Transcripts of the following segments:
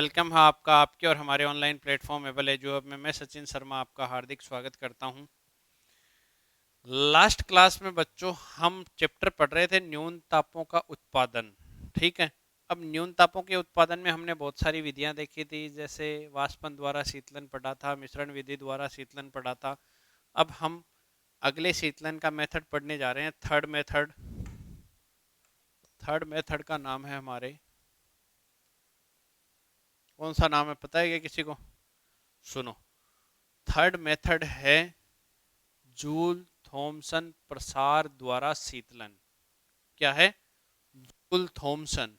Welcome है आपका आपके और हमारे ऑनलाइन प्लेटफॉर्म एबल एजुहब में। मैं सचिन शर्मा आपका हार्दिक स्वागत करता हूं। लास्ट क्लास में बच्चों हम चैप्टर पढ़ रहे थे न्यून तापों का उत्पादन। ठीक है। अब न्यून तापों के उत्पादन में हमने बहुत सारी विधियां देखी थी, जैसे वाष्पन द्वारा शीतलन पढ़ा था, मिश्रण विधि द्वारा शीतलन पढ़ा था। अब हम अगले शीतलन का मेथड पढ़ने जा रहे हैं, थर्ड मेथड। थर्ड मेथड का नाम है हमारे, कौन सा नाम है पता है क्या किसी को? सुनो, थर्ड मेथड है जूल थॉमसन प्रसार द्वारा शीतलन। क्या है? जूल थॉमसन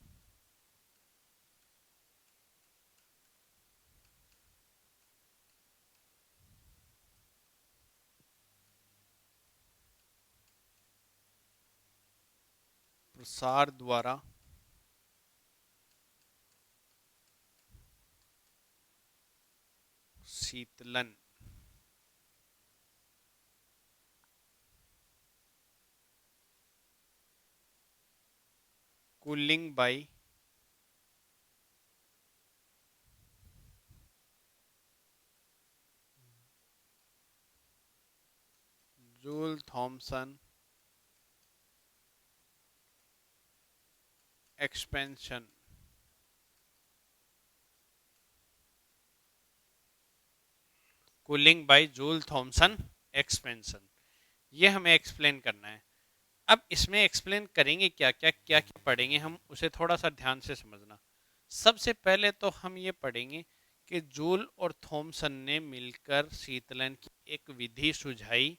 प्रसार द्वारा शीतलन। Cooling by Joule Thomson expansion. Cooling by Joule Thomson expansion, ये हमें एक्सप्लेन करना है। अब इसमें एक्सप्लेन करेंगे क्या क्या क्या क्या पढ़ेंगे हम, उसे थोड़ा सा ध्यान से समझना। सबसे पहले तो हम ये पढ़ेंगे कि जूल और थॉमसन ने मिलकर शीतलन की एक विधि सुझाई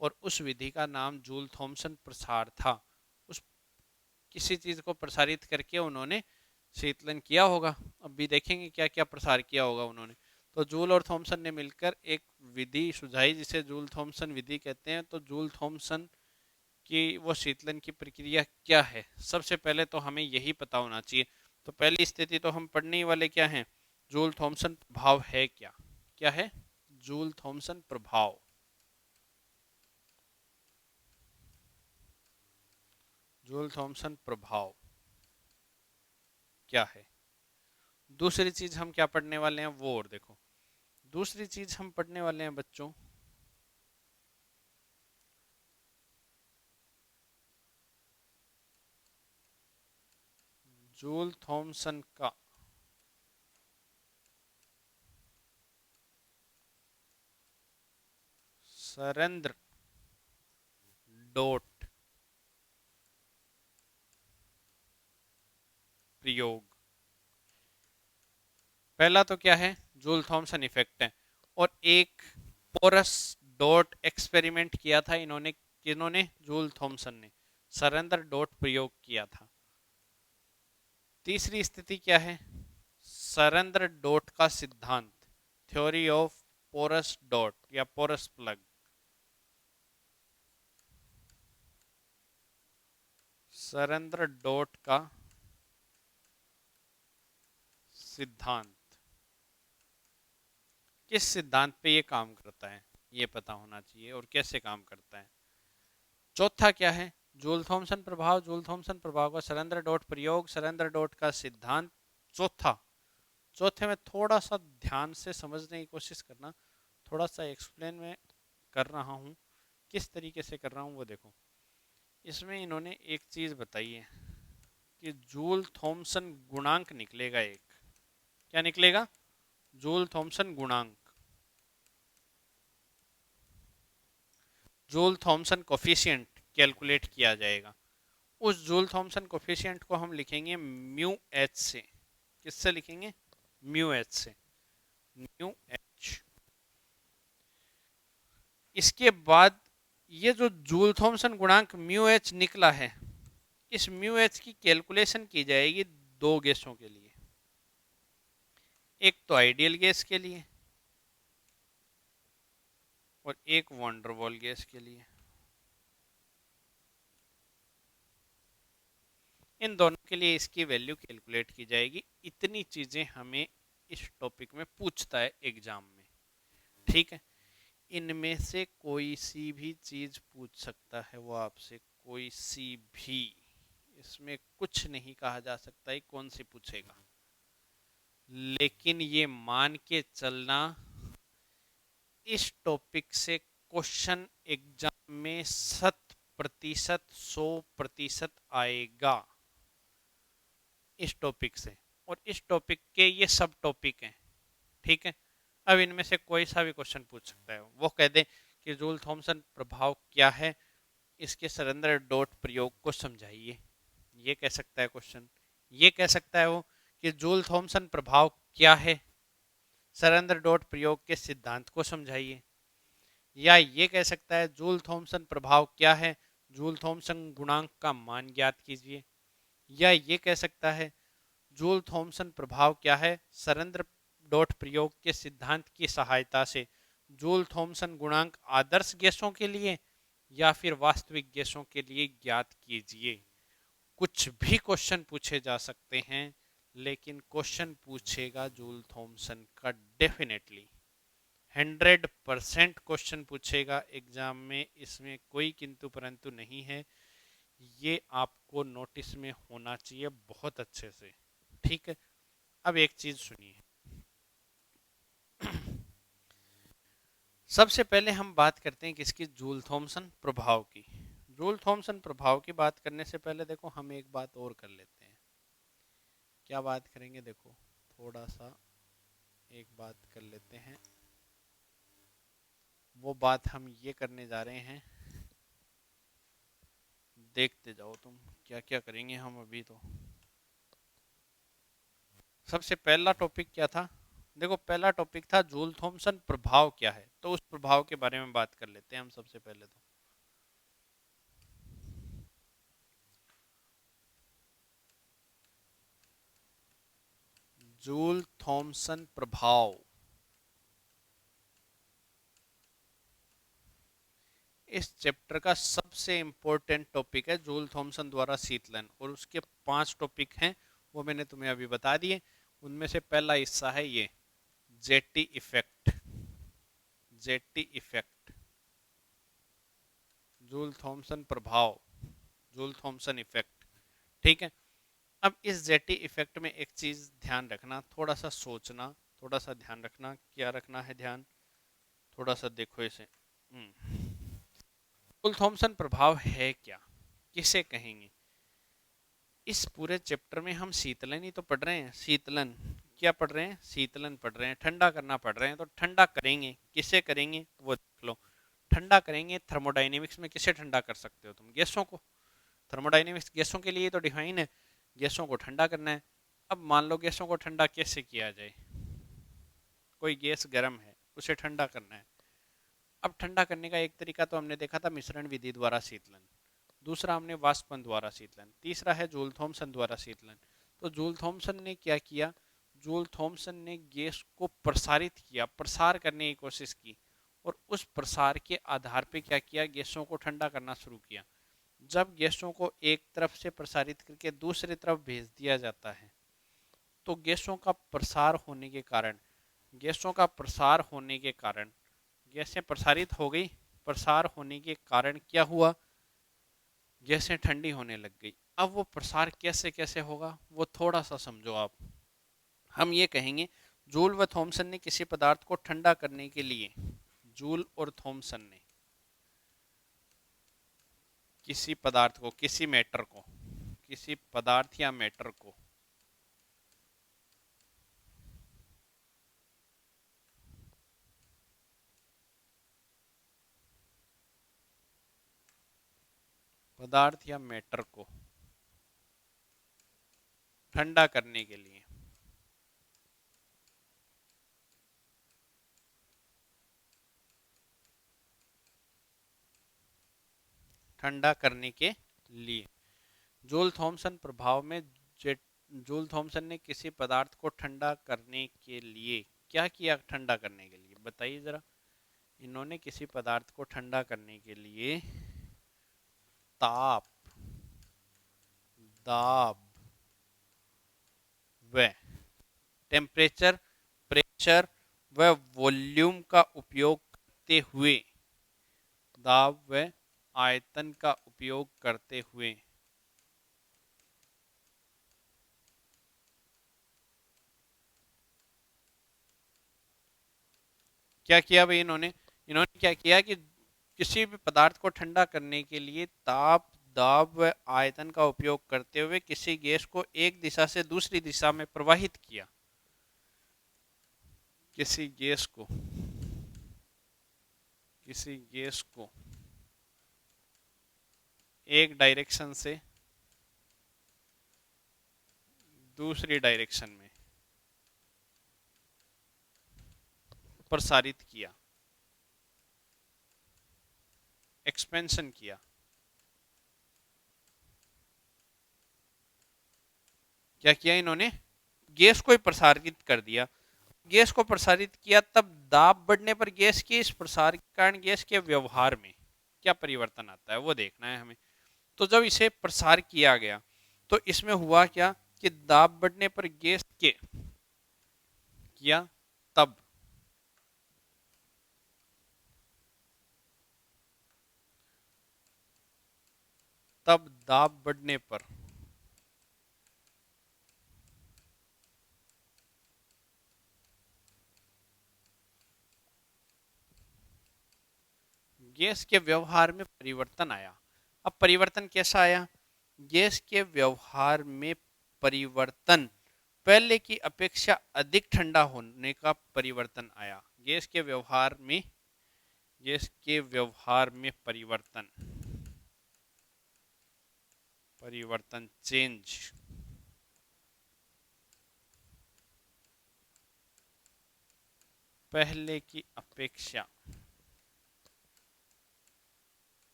और उस विधि का नाम जूल थॉमसन प्रसार था। उस किसी चीज को प्रसारित करके उन्होंने शीतलन किया होगा। अब भी देखेंगे क्या क्या प्रसार किया होगा उन्होंने। तो जूल और थॉमसन ने मिलकर एक विधि सुझाई जिसे जूल थॉमसन विधि कहते हैं। तो जूल थॉमसन कि वो शीतलन की प्रक्रिया क्या है, सबसे पहले तो हमें यही पता होना चाहिए। तो पहली स्थिति तो हम पढ़ने ही वाले क्या है, जूल थॉमसन प्रभाव है क्या। क्या है? जूल थॉमसन प्रभाव। जूल थॉमसन प्रभाव क्या है? दूसरी चीज हम क्या पढ़ने वाले हैं वो और देखो। दूसरी चीज हम पढ़ने वाले हैं बच्चों, जूल थॉमसन का सरेंद्र डॉट प्रयोग। पहला तो क्या है, जूल थॉमसन इफेक्ट है। और एक पोरस डॉट एक्सपेरिमेंट किया था इन्होंने, किन्होंने? जूल थॉमसन ने सरेंद्र डॉट प्रयोग किया था। तीसरी स्थिति क्या है, सरेंद्र डॉट का सिद्धांत, थ्योरी ऑफ पोरस डॉट या पोरस प्लग। सरेंद्र डॉट का सिद्धांत किस सिद्धांत पे ये काम करता है ये पता होना चाहिए, और कैसे काम करता है। चौथा क्या है, जूल थॉमसन प्रभाव, जूल थॉमसन प्रभाव का सरेंद्र डॉट प्रयोग, सरेंद्र डॉट का सिद्धांत। चौथा, चौथे में थोड़ा सा ध्यान से समझने की कोशिश करना, थोड़ा सा एक्सप्लेन में कर रहा हूँ, किस तरीके से कर रहा हूँ वो देखो। इसमें इन्होंने एक चीज बताई है कि जूल थॉमसन गुणांक निकलेगा एक। क्या निकलेगा? जूल थॉमसन गुणांक, जूल थॉमसन कोफिशिएंट कैलकुलेट किया जाएगा। उस जूल थॉमसन कोफिशिएंट को हम लिखेंगे म्यू एच से। किससे लिखेंगे? म्यू एच से। Mu H. इसके बाद ये जो जूल थॉमसन गुणांक म्यू एच निकला है, इस म्यू एच की कैलकुलेशन की जाएगी दो गैसों के लिए। एक तो आइडियल गैस के लिए और एक वंडरवॉल गैस के लिए। इन दोनों के लिए इसकी वैल्यू कैलकुलेट की जाएगी। इतनी चीजें हमें इस टॉपिक में पूछता है एग्जाम में। ठीक है। इनमें से कोई सी भी चीज पूछ सकता है वो आपसे, कोई सी भी। इसमें कुछ नहीं कहा जा सकता है कौन सी पूछेगा। लेकिन ये मान के चलना इस टॉपिक से क्वेश्चन एग्जाम में 100%, 100% आएगा इस टॉपिक से। और इस टॉपिक के ये सब टॉपिक हैं, ठीक है। अब इनमें से कोई सा भी क्वेश्चन पूछ सकता है। वो कह दे कि जूल थॉमसन प्रभाव क्या है, इसके सरेंद्र डॉट प्रयोग को समझाइए, ये कह सकता है क्वेश्चन। ये कह सकता है वो कि जूल थॉमसन प्रभाव क्या है, सरेंद्र डॉट प्रयोग के सिद्धांत को समझाइए। या ये कह सकता है जूल थॉमसन प्रभाव क्या है, जूल थॉमसन गुणांक का मान ज्ञात कीजिए। या ये कह सकता है जूल थॉमसन प्रभाव क्या है, सरेंद्र डॉट प्रयोग के सिद्धांत की सहायता से जूल थॉमसन गुणांक आदर्श गैसों के लिए या फिर वास्तविक गैसों के लिए ज्ञात कीजिए। कुछ भी क्वेश्चन पूछे जा सकते हैं, लेकिन क्वेश्चन पूछेगा जूल थॉमसन का डेफिनेटली। 100% क्वेश्चन पूछेगा एग्जाम में, इसमें कोई किंतु परंतु नहीं है। ये आपको नोटिस में होना चाहिए बहुत अच्छे से, ठीक है। अब एक चीज सुनिए। सबसे पहले हम बात करते हैं किसकी, जूल थॉमसन प्रभाव की। जूल थॉमसन प्रभाव की बात करने से पहले देखो हम एक बात और कर लेते हैं। क्या बात करेंगे, देखो थोड़ा सा एक बात कर लेते हैं। वो बात हम ये करने जा रहे हैं, देखते जाओ तुम क्या क्या करेंगे हम अभी। तो सबसे पहला टॉपिक क्या था, देखो पहला टॉपिक था जूल थॉमसन प्रभाव क्या है। तो उस प्रभाव के बारे में बात कर लेते हैं हम सबसे पहले। तो जूल थॉमसन प्रभाव इस चैप्टर का सबसे इंपॉर्टेंट टॉपिक है, जूल थॉमसन द्वारा शीतलन। और उसके 5 टॉपिक हैं, वो मैंने तुम्हें अभी बता दिए। उनमें से पहला हिस्सा है ये JT effect. JT effect, Joule Thomson प्रभाव, जूल थॉमसन इफेक्ट, ठीक है। अब इस जेटी इफेक्ट में एक चीज ध्यान रखना, थोड़ा सा सोचना, थोड़ा सा ध्यान रखना। क्या रखना है ध्यान, थोड़ा सा देखो इसे। जूल थॉमसन प्रभाव है क्या, किसे कहेंगे। इस पूरे चैप्टर में हम शीतलन ही तो पढ़ रहे हैं। शीतलन क्या पढ़ रहे हैं, शीतलन पढ़ रहे हैं, ठंडा करना पढ़ रहे हैं। तो ठंडा करेंगे, किसे करेंगे वो देख लो। ठंडा करेंगे थर्मोडाइनेमिक्स में, किसे ठंडा कर सकते हो तुम, गैसों को। थर्मोडाइनेमिक्स गैसों के लिए तो डिफाइन है, गैसों को ठंडा करना है। अब मान लो गैसों को ठंडा कैसे किया जाए, कोई गैस गर्म है, उसे ठंडा करना है। अब ठंडा करने का एक तरीका तो हमने देखा था मिश्रण विधि द्वारा शीतलन, दूसरा हमने वाष्पन द्वारा शीतलन, तीसरा है जूल थॉमसन द्वारा शीतलन। तो जूल थॉमसन ने क्या किया, जूल थॉमसन ने गैस को प्रसारित किया, प्रसार करने की कोशिश की। और उस प्रसार के आधार पे क्या किया, गैसों को ठंडा करना शुरू किया। जब गैसों को एक तरफ से प्रसारित करके दूसरी तरफ भेज दिया जाता है, तो गैसों का प्रसार होने के कारण, गैसों का प्रसार होने के कारण गैसें प्रसारित हो गई। प्रसार होने के कारण क्या हुआ, गैसें ठंडी होने लग गई। अब वो प्रसार कैसे कैसे होगा वो थोड़ा सा समझो आप। हम ये कहेंगे जूल व थॉमसन ने किसी पदार्थ को ठंडा करने के लिए, जूल और थॉमसन ने किसी पदार्थ को, किसी मैटर को, किसी पदार्थ या मैटर को पदार्थ या मैटर को ठंडा करने के लिए, ठंडा करने के लिए जूल थॉमसन प्रभाव में जूल थॉमसन ने किसी पदार्थ को ठंडा करने के लिए क्या किया, ठंडा करने के लिए बताइए जरा। इन्होंने किसी पदार्थ को ठंडा करने के लिए ताप, दाब व टेम्परेचर, प्रेशर व वॉल्यूम का उपयोग करते हुए, दाब व आयतन का उपयोग करते हुए क्या किया भाई इन्होंने, इन्होंने क्या किया कि किसी भी पदार्थ को ठंडा करने के लिए ताप, दाब व आयतन का उपयोग करते हुए किसी गैस को एक दिशा से दूसरी दिशा में प्रवाहित किया। किसी गैस को, किसी गैस को एक डायरेक्शन से दूसरी डायरेक्शन में प्रसारित किया, एक्सपेंशन किया। क्या किया इन्होंने, गैस को ही प्रसारित कर दिया। गैस को प्रसारित किया, तब दाब बढ़ने पर गैस के इस प्रसार के कारण गैस के व्यवहार में क्या परिवर्तन आता है वो देखना है हमें। तो जब इसे प्रसार किया गया तो इसमें हुआ क्या कि दाब बढ़ने पर गैस के किया, तब तब दाब बढ़ने पर गैस के व्यवहार में परिवर्तन आया। अब परिवर्तन कैसा आया, गैस के व्यवहार में परिवर्तन पहले की अपेक्षा अधिक ठंडा होने का परिवर्तन आया। गैस के व्यवहार में, गैस के व्यवहार में परिवर्तन, परिवर्तन चेंज, पहले की अपेक्षा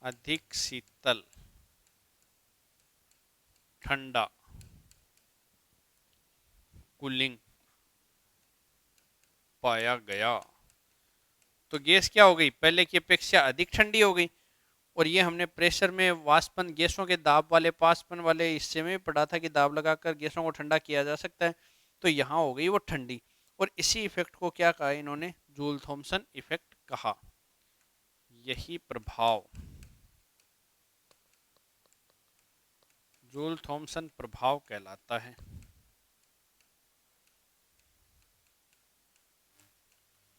अधिक शीतल, ठंडा, कूलिंग पाया गया। तो गैस क्या हो गई, पहले की अपेक्षा अधिक ठंडी हो गई। और ये हमने प्रेशर में वाष्पन, गैसों के दाब वाले पासपन वाले हिस्से में पढ़ा था कि दाब लगाकर गैसों को ठंडा किया जा सकता है। तो यहाँ हो गई वो ठंडी। और इसी इफेक्ट को क्या कहा इन्होंने, जूल थॉमसन इफेक्ट कहा। यही प्रभाव जूल थॉमसन प्रभाव कहलाता है।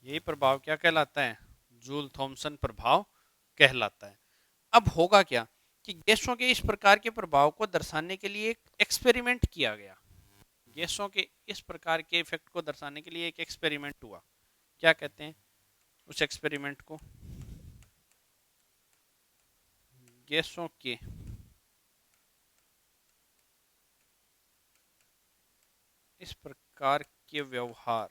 यही प्रभाव क्या कहलाता है, जूल थॉमसन प्रभाव कहलाता है। अब होगा क्या कि गैसों के इस प्रकार के प्रभाव को दर्शाने के लिए एक एक्सपेरिमेंट किया गया। गैसों के इस प्रकार के इफेक्ट को दर्शाने के लिए एक एक्सपेरिमेंट हुआ। क्या कहते हैं उस एक्सपेरिमेंट को, गैसों के इस प्रकार के व्यवहार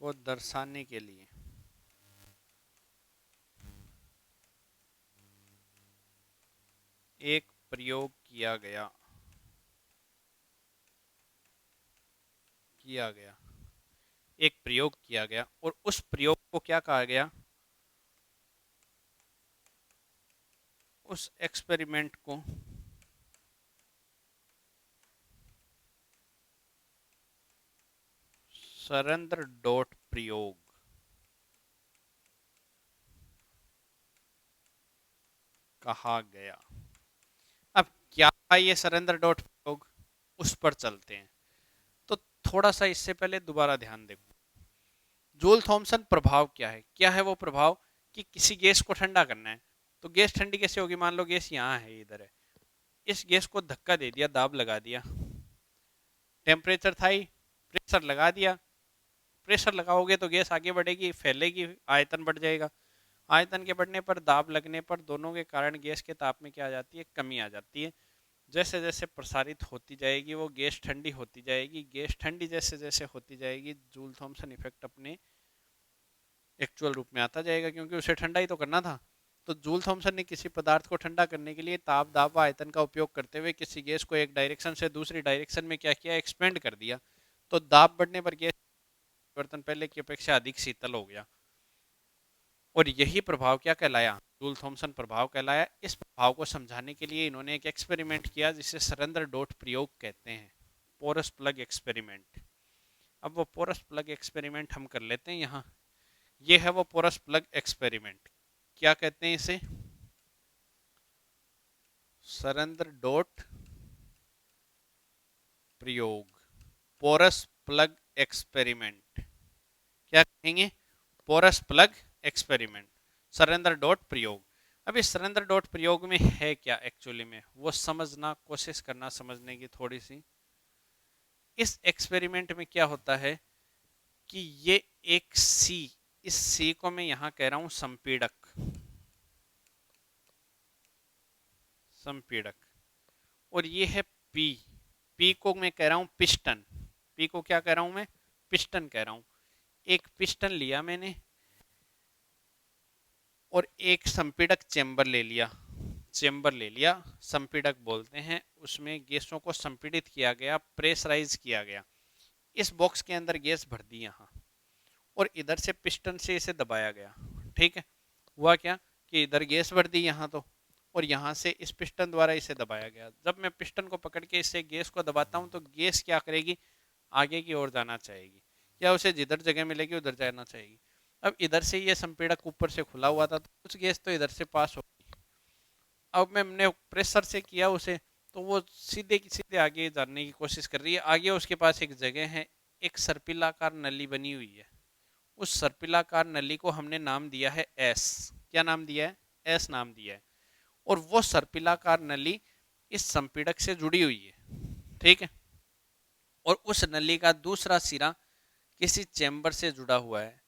को दर्शाने के लिए एक प्रयोग किया गया, एक प्रयोग किया गया। और उस प्रयोग को क्या कहा गया, उस एक्सपेरिमेंट को सरेंद्र डॉट प्रयोग कहा गया। अब क्या है ये सरेंद्र डॉट प्रयोग, उस पर चलते हैं। तो थोड़ा सा इससे पहले दोबारा ध्यान देखो, जूल थॉमसन प्रभाव क्या है, क्या है वो प्रभाव कि किसी गैस को ठंडा करना है। तो गैस ठंडी कैसे होगी, मान लो गैस यहाँ है, इधर है, इस गैस को धक्का दे दिया, दाब लगा दिया, टेम्परेचर था ही, प्रेशर लगा दिया। प्रेशर लगाओगे तो गैस आगे बढ़ेगी, फैलेगी, आयतन बढ़ जाएगा। आयतन के बढ़ने पर, दाब लगने पर, दोनों के कारण गैस के ताप में क्या आ जाती है, कमी आ जाती है। जैसे जैसे प्रसारित होती जाएगी वो गैस ठंडी होती जाएगी। गैस ठंडी जैसे जैसे होती जाएगी, जूल थॉमसन इफेक्ट अपने एक्चुअल रूप में आता जाएगा, क्योंकि उसे ठंडा ही तो करना था। तो जूल थॉमसन ने किसी पदार्थ को ठंडा करने के लिए ताप, दाब व आयतन का उपयोग करते हुए किसी गैस को एक डायरेक्शन से दूसरी डायरेक्शन में क्या किया, एक्सपेंड कर दिया। तो दाब बढ़ने पर गैस परिवर्तन पहले की अपेक्षा अधिक शीतल हो गया। और यही प्रभाव क्या कहलाया, जूल थॉमसन प्रभाव कहलाया। इस प्रभाव को समझाने के लिए इन्होंने एक एक्सपेरिमेंट किया जिसे सरेंद्र डॉट प्रयोग कहते हैं, पोरस प्लग एक्सपेरिमेंट। अब वो पोरस प्लग एक्सपेरिमेंट हम कर लेते हैं यहाँ। ये है वो पोरस प्लग एक्सपेरिमेंट। क्या कहते हैं इसे, सरेंद्र डॉट प्रयोग, पोरस प्लग एक्सपेरिमेंट, क्या कहेंगे, पोरस प्लग एक्सपेरिमेंट, सरेंद्र डॉट प्रयोग। अब इस सरेंद्र डॉट प्रयोग में है क्या एक्चुअली में, वो समझना, कोशिश करना समझने की थोड़ी सी। इस एक्सपेरिमेंट में क्या होता है कि ये एक सी, इस सी को मैं यहां कह रहा हूं संपीड़क, संपीड़क, और ये है पी, पी को मैं कह रहा हूं पिस्टन, पी को क्या कह रहा हूं मैं, पिस्टन कह रहा हूं। एक पिस्टन लिया मैंने और एक संपीड़क चेंबर ले लिया, चेंबर ले लिया, संपीड़क बोलते हैं, उसमें गैसों को संपीड़ित किया गया, प्रेशराइज किया गया। इस बॉक्स के अंदर गैस भर दी यहाँ और इधर से पिस्टन से इसे दबाया गया। ठीक है, हुआ क्या कि इधर गैस भर दी यहाँ तो, और यहाँ से इस पिस्टन द्वारा इसे दबाया गया। जब मैं पिस्टन को पकड़ के इससे गैस को दबाता हूँ तो गैस क्या करेगी, आगे की ओर जाना चाहेगी, या उसे जिधर जगह मिलेगी उधर जाना चाहेगी। अब इधर से ये संपीड़क ऊपर से खुला हुआ था तो कुछ गैस तो इधर से पास होगी। अब मैंने प्रेशर से किया उसे, तो वो सीधे की सीधे आगे जाने की कोशिश कर रही है। आगे उसके पास एक जगह है, एक सर्पिलाकार नली बनी हुई है, उस सर्पिलाकार नली को हमने नाम दिया है एस। क्या नाम दिया है, एस नाम दिया है। और वो सर्पिलाकार नली इस संपीड़क से जुड़ी हुई है। ठीक है, और उस नली का दूसरा सिरा किसी चैम्बर से जुड़ा हुआ है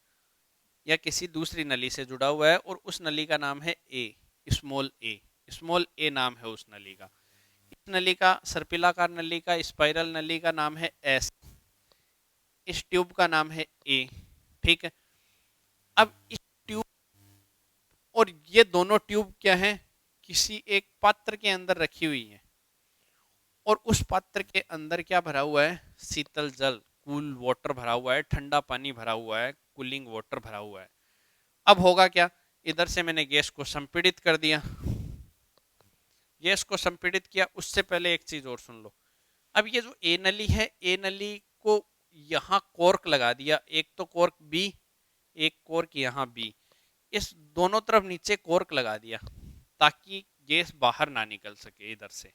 या किसी दूसरी नली से जुड़ा हुआ है, और उस नली का नाम है ए, स्मॉल ए, स्मॉल ए नाम है उस नली का। इस नली का, सर्पिलाकार नली का, स्पाइरल नली का नाम है एस, इस ट्यूब का नाम है ए। ठीक है, अब इस ट्यूब, और ये दोनों ट्यूब क्या है, किसी एक पात्र के अंदर रखी हुई है, और उस पात्र के अंदर क्या भरा हुआ है, शीतल जल, कूल वाटर भरा हुआ है, ठंडा पानी भरा हुआ है, कूलिंग वाटर भरा हुआ है। अब होगा क्या, इधर से मैंने गैस को संपीड़ित कर दिया, गैस को संपीड़ित किया। उससे पहले एक चीज और सुन लो। अब ये जो ए नली है, ए नली को यहाँ कॉर्क लगा दिया, एक तो कॉर्क बी, एक कॉर्क यहाँ बी, इस दोनों तरफ नीचे कॉर्क लगा दिया ताकि गैस बाहर ना निकल सके इधर से।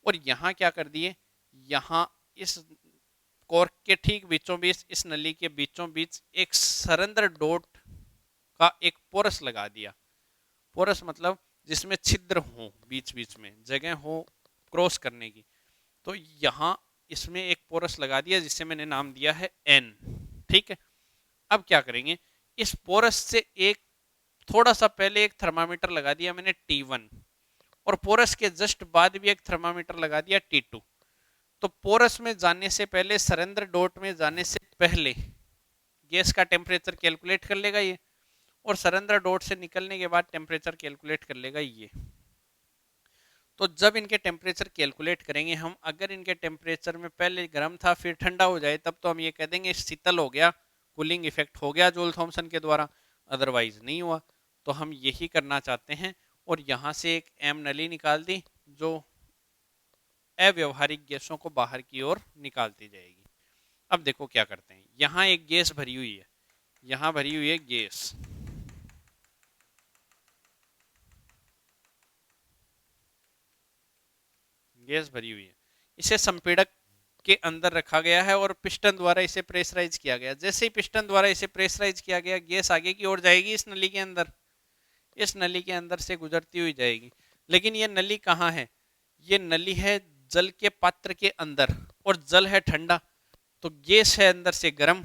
और यहाँ क्या कर दिए, यहाँ इस कॉर्क के ठीक बीचों बीच, इस नली के बीचों बीच एक सरेंद्र डॉट का एक पोरस लगा दिया। पोरस मतलब जिसमें छिद्र हो, बीच बीच में जगह हो क्रॉस करने की। तो यहाँ इसमें एक पोरस लगा दिया जिसे मैंने नाम दिया है एन। ठीक है, अब क्या करेंगे, इस पोरस से एक थोड़ा सा पहले एक थर्मामीटर लगा दिया मैंने T1, और पोरस के जस्ट बाद भी एक थर्मामीटर लगा दिया T2। तो पोरस में जाने से पहले, सरेंद्र डॉट में जाने से पहले गैस का टेम्परेचर कैलकुलेट कर लेगा ये, और सरेंद्र डॉट से निकलने के बाद टेम्परेचर कैलकुलेट कर लेगा ये। तो जब इनके टेम्परेचर कैलकुलेट करेंगे हम, अगर इनके टेम्परेचर में पहले गर्म था फिर ठंडा हो जाए, तब तो हम ये कह देंगे शीतल हो गया, कूलिंग इफेक्ट हो गया जूल थॉमसन के द्वारा, अदरवाइज नहीं हुआ। तो हम यही करना चाहते हैं, और यहाँ से एक एम नली निकाल दी जो अव्यवहारिक गैसों को बाहर की ओर निकालती जाएगी। अब देखो क्या करते हैं, यहाँ एक गैस भरी हुई है, यहाँ भरी हुई है गैस, गैस भरी हुई है, इसे संपीड़क के अंदर रखा गया है और पिस्टन द्वारा इसे प्रेशराइज किया गया। जैसे ही पिस्टन द्वारा इसे प्रेशराइज किया गया, गैस आगे की ओर जाएगी इस नली के अंदर, इस नली के अंदर से गुजरती हुई जाएगी। लेकिन ये नली कहाँ है, ये नली है जल के पात्र के अंदर, और जल है ठंडा, तो गैस है अंदर से गर्म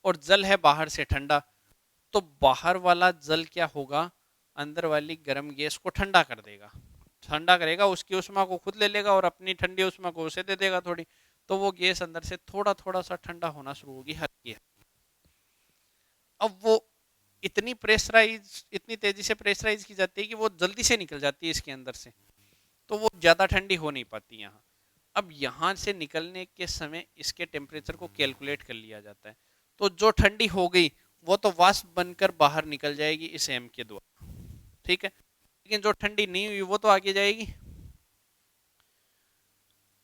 और जल है बाहर से ठंडा। तो बाहर वाला जल क्या होगा, अंदर वाली गर्म गैस को ठंडा कर देगा, ठंडा करेगा, उसकी उष्मा को खुद ले लेगा और अपनी ठंडी उष्मा को उसे दे देगा थोड़ी। तो वो गैस अंदर से थोड़ा थोड़ा सा ठंडा होना शुरू होगी, हल्की। अब वो इतनी प्रेशराइज, इतनी तेजी से प्रेशराइज की जाती है कि वो जल्दी से निकल जाती है इसके अंदर से, तो वो ज्यादा ठंडी हो नहीं पाती यहाँ। अब यहाँ से निकलने के समय इसके टेम्परेचर को कैलकुलेट कर लिया जाता है। तो जो ठंडी हो गई वो तो वाष्प बनकर बाहर निकल जाएगी इस एम के द्वारा। ठीक है, लेकिन जो ठंडी नहीं हुई वो तो आगे जाएगी।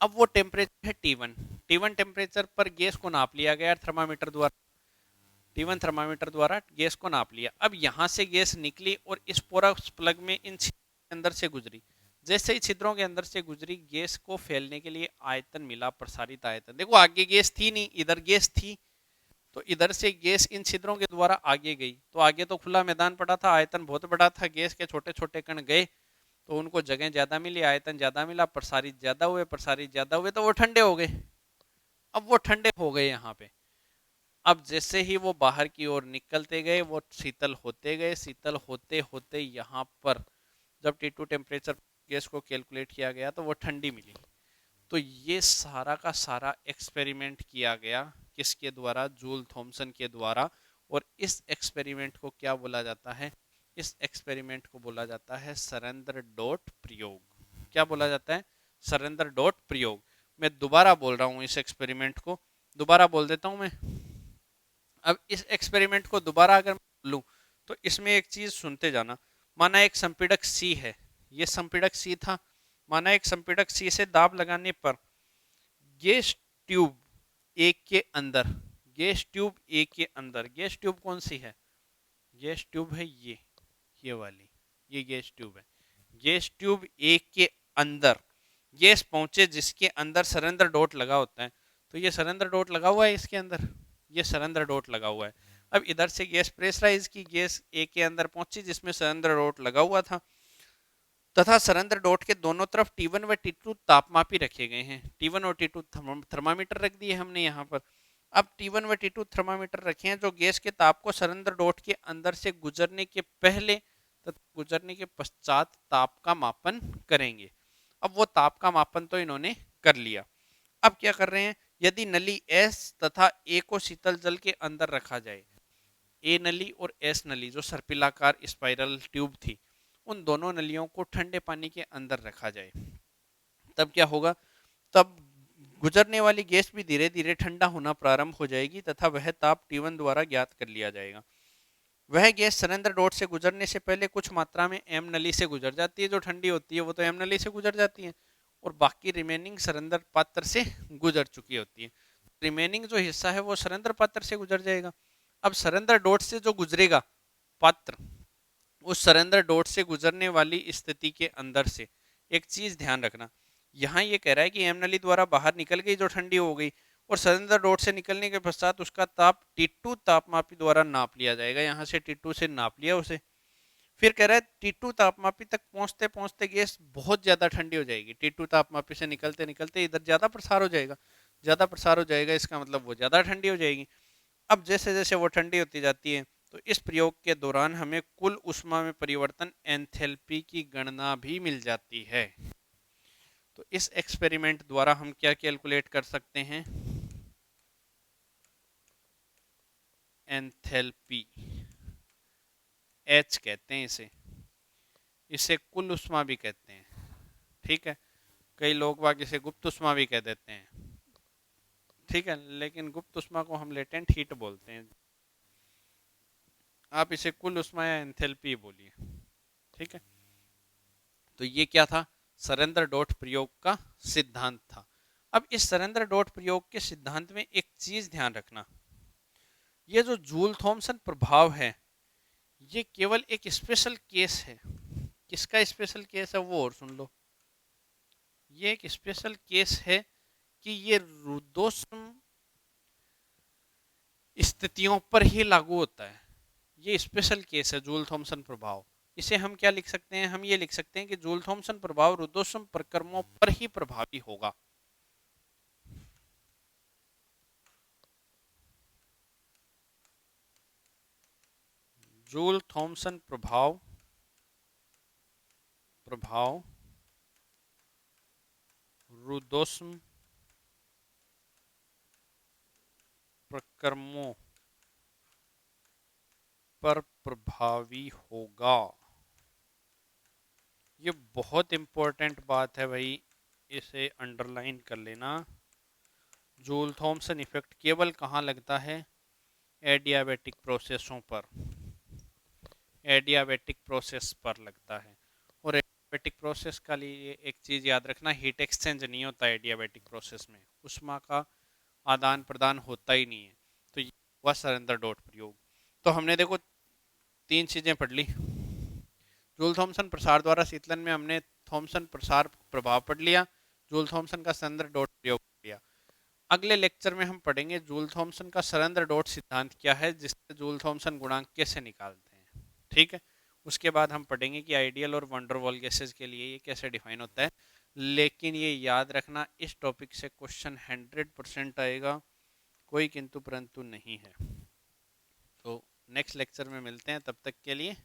अब वो टेम्परेचर है T1, T1 टेम्परेचर पर गैस को नाप लिया गया थर्मामीटर द्वारा, T1 थर्मामीटर द्वारा गैस को नाप लिया। अब यहाँ से गैस निकली और इस पोरस प्लग में इन अंदर से गुजरी। जैसे ही छिद्रों के अंदर से गुजरी, गैस को फैलने के लिए आयतन मिला, प्रसारित आयतन। देखो आगे गैस थी नहीं, इधर गैस थी, तो इधर से गैस इन छिद्रों के द्वारा आगे गई, तो आगे तो खुला मैदान पड़ा था, आयतन बहुत बड़ा था, गैस के छोटे छोटे कण गए तो उनको जगह ज्यादा मिली, आयतन ज्यादा मिला, प्रसारित ज्यादा हुए, प्रसारित ज्यादा हुए तो वो ठंडे हो गए। अब वो ठंडे हो गए यहाँ पे। अब जैसे ही वो बाहर की ओर निकलते गए, वो शीतल होते गए, शीतल होते होते यहाँ पर जब T2 टेम्परेचर गैस को कैलकुलेट किया गया तो वो ठंडी मिली। तो ये सारा का सारा एक्सपेरिमेंट किया गया किसके द्वारा? जूल थॉमसन के द्वारा। और इस एक्सपेरिमेंट को क्या बोला जाता है? इस एक्सपेरिमेंट को बोला जाता है सरेंद्र डॉट प्रयोग। क्या बोला जाता है? सरेंद्र डॉट प्रयोग। मैं दोबारा बोल रहा हूँ, इस एक्सपेरिमेंट को दोबारा बोल देता हूँ मैं। अब इस एक्सपेरिमेंट को दोबारा अगर मैं लूँ तो इसमें एक चीज सुनते जाना। माना एक संपीड़क सी है, ये संपीड़क सी था। माना एक संपीड़क सी से दाब लगाने पर गैस ट्यूब एक के अंदर, गैस ट्यूब एक के अंदर, गैस ट्यूब कौन सी है? गैस ट्यूब है ये वाली, ये गैस ट्यूब है। गैस ट्यूब एक के अंदर गैस पहुंचे जिसके अंदर सरेंद्र डॉट लगा होता है। तो ये सरेंद्र डॉट लगा हुआ है इसके अंदर, ये सरेंद्र डॉट लगा हुआ है। अब इधर से गैस प्रेशराइज की, गैस ए के अंदर पहुंची जिसमें सरेंद्र डॉट लगा हुआ था, तथा सरेंद्र डॉट के दोनों तरफ T1 व T2 तापमापी रखे गए हैं। T1 और T2 थर्मामीटर रख दिए हमने यहाँ पर। अब T1 व T2 थर्मामीटर रखे हैं जो गैस के ताप को सरेंद्र डॉट के अंदर से गुजरने के पहले तथा गुजरने के पश्चात ताप का मापन करेंगे। अब वो ताप का मापन तो इन्होंने कर लिया। अब क्या कर रहे हैं? यदि नली S तथा A को शीतल जल के अंदर रखा जाए, ए नली और एस नली जो सर्पिलाकार स्पाइरल ट्यूब थी, उन दोनों नलियों को ठंडे पानी के अंदर रखा जाए, तब क्या होगा? तब गुजरने वाली गैस भी धीरे धीरे ठंडा होना प्रारंभ हो जाएगी तथा वह ताप T1 द्वारा ज्ञात कर लिया जाएगा। वह गैस सरेंद्र डॉट से गुजरने से पहले कुछ मात्रा में एम नली से गुजर जाती है, जो ठंडी होती है वो तो एम नली से गुजर जाती है, और बाकी रिमेनिंग सरेंद्र पात्र से गुजर चुकी होती है। रिमेनिंग जो हिस्सा है वो सरेंद्र पात्र से गुजर जाएगा। अब सरेंद्र डॉट से जो गुजरेगा पात्र, उस सरेंद्र डॉट से गुजरने वाली स्थिति के अंदर से एक चीज ध्यान रखना। यहाँ ये कह रहा है कि एम नली द्वारा बाहर निकल गई जो ठंडी हो गई, और सरेंद्र डॉट से निकलने के पश्चात उसका ताप T2 तापमापी द्वारा नाप लिया जाएगा। यहाँ से T2 से नाप लिया उसे। फिर कह रहा है T2 तापमापी तक पहुंचते पहुंचते गैस बहुत ज्यादा ठंडी हो जाएगी। T2 तापमापी से निकलते निकलते इधर ज्यादा प्रसार हो जाएगा, ज्यादा प्रसार हो जाएगा, इसका मतलब वो ज्यादा ठंडी हो जाएगी। अब जैसे जैसे वो ठंडी होती जाती है तो इस प्रयोग के दौरान हमें कुल ऊष्मा में परिवर्तन एंथैल्पी की गणना भी मिल जाती है। तो इस एक्सपेरिमेंट द्वारा हम क्या कैलकुलेट कर सकते हैं? एंथैल्पी, एच कहते हैं इसे, इसे कुल ऊष्मा भी कहते हैं। ठीक है, कई लोग बाग इसे गुप्त ऊष्मा भी कह देते हैं। ठीक है, लेकिन गुप्त ऊष्मा को हम लेटेंट हीट बोलते हैं, आप इसे कुल ऊष्मा या एंथैल्पी बोलिए। ठीक है, तो ये क्या था? सरेंद्र डॉट प्रयोग का सिद्धांत था। अब इस सरेंद्र डॉट प्रयोग के सिद्धांत में एक चीज ध्यान रखना, ये जो जूल थॉमसन प्रभाव है ये केवल एक स्पेशल केस है। किसका स्पेशल केस है वो और सुन लो। ये एक स्पेशल केस है कि ये रुद्धोष्म स्थितियों पर ही लागू होता है। ये स्पेशल केस है जूल थॉमसन प्रभाव। इसे हम क्या लिख सकते हैं? हम ये लिख सकते हैं कि जूल थॉमसन प्रभाव रुद्धोष्म प्रक्रमों पर ही प्रभावी होगा। जूल थॉमसन प्रभाव रुद्धोष्म प्रक्रमों पर प्रभावी होगा। ये बहुत इंपॉर्टेंट बात है भाई, इसे अंडरलाइन कर लेना। जूल थॉमसन इफेक्ट केवल कहाँ लगता है? एडियाबेटिक प्रोसेसों पर, एडियाबेटिक प्रोसेस पर लगता है। और एडियाबेटिक प्रोसेस का लिए एक चीज़ याद रखना, हीट एक्सचेंज नहीं होता एडियाबेटिक प्रोसेस में, ऊष्मा का आदान प्रदान होता ही नहीं है। तो ये हुआ सरेंद्र डॉट प्रयोग। तो हमने देखो तीन चीज़ें पढ़ ली। जूल थॉमसन प्रसार द्वारा शीतलन में हमने थॉमसन प्रसार प्रभाव पढ़ लिया, जूल थॉमसन का सरंध्र डॉट प्रयोग पढ़ लिया। अगले लेक्चर में हम पढ़ेंगे जूल थॉमसन का सरंध्र डॉट सिद्धांत क्या है, जिससे जूल थॉमसन गुणांक कैसे निकालते हैं। ठीक है, उसके बाद हम पढ़ेंगे कि आइडियल और वंडरवॉल गैसेस के लिए ये कैसे डिफाइन होता है। लेकिन ये याद रखना, इस टॉपिक से क्वेश्चन 100% आएगा, कोई किंतु परंतु नहीं है। तो नेक्स्ट लेक्चर में मिलते हैं, तब तक के लिए